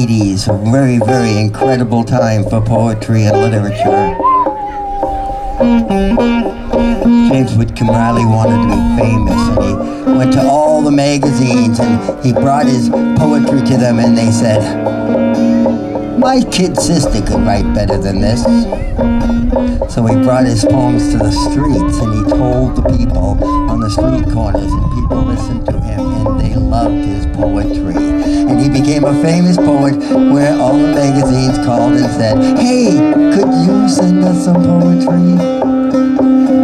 80s, a very, very incredible time for poetry and literature. James Whitcomb Riley wanted to be famous, and he went to all the magazines and he brought his poetry to them, and they said, "My kid sister could write better than this." So he brought his poems to the streets, and he told the people on the street corners, and people listened to him, and they loved his poetry. And he became a famous poet where all the magazines called and said, "Hey, could you send us some poetry?"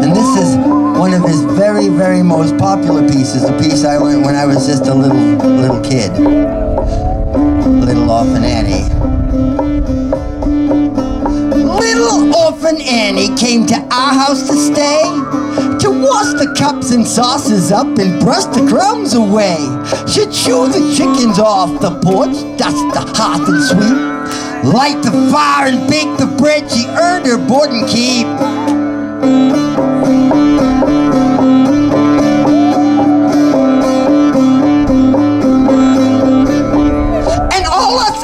And this is one of his very, very most popular pieces, a piece I learned when I was just a little kid. Little Orphan Annie. Little Orphan Annie came to our house to stay, to wash the cups and saucers up and brush the crumbs away. She'd shoo the chickens off the porch, dust the hearth and sweep, light the fire and bake the bread. She earned her board and keep.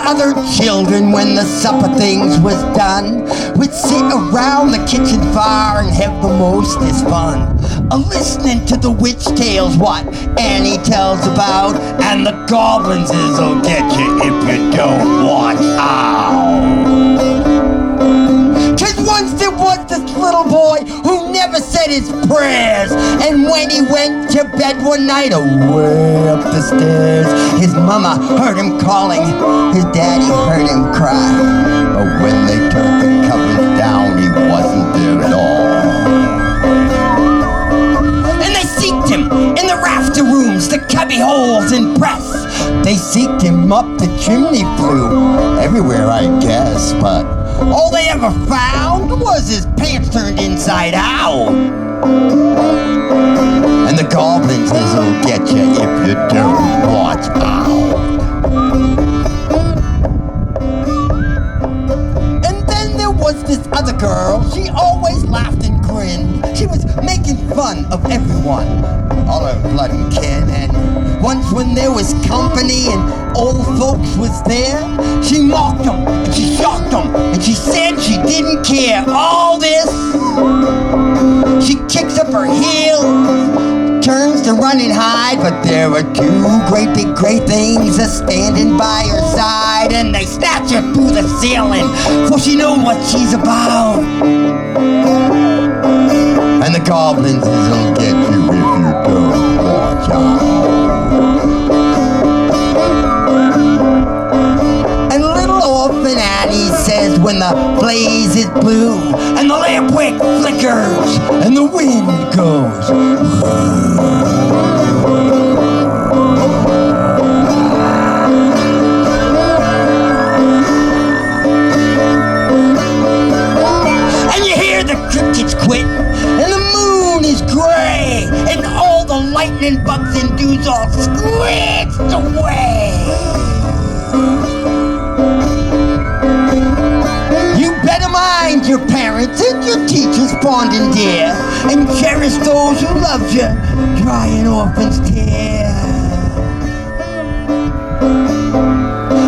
Other children, when the supper things was done, would sit around the kitchen fire and have the mostest fun, listening to the witch tales what Annie tells about, and the goblins is'll get you if you don't watch out. 'Cause once there was this little boy who never said his prayers, and when he went to bed one night away up the stairs, his mama heard him calling, his daddy heard him cry, but when they turned the covers down, he wasn't there at all. And they seeked him in the rafter rooms, the cubby holes and press. They seeked him up the chimney flue, everywhere I guess, but all they ever found was his pants turned inside out. And the goblins will get you if you don't watch out. And then there was this other girl, she always laughed and grinned. She was making fun of everyone, all her blood and kin, and once when there was company and old folks was there, she mocked them, and she shocked them, and she said she didn't care. All this, she kicks up her heels, turns to run and hide, but there were two great big gray things a-standing by her side, and they snatch her through the ceiling, for she knows what she's about. And the goblins will get you if you don't watch out. Annie says when the blaze is blue and the lamp wick flickers and the wind goes, and you hear the crickets quit and the moon is gray and all the lightning bugs and dews all squeezed away. Mind your parents and your teachers fond and dear, and cherish those who loved you, dry an orphan's tear.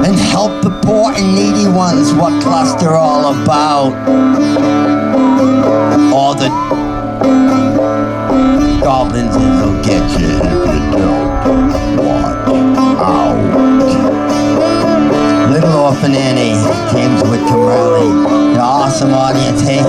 And help the poor and needy ones, what cluster all about. All the goblins will get you if you don't watch out. Little Orphan Annie, James Whitcomb Riley, an awesome audience. Hey,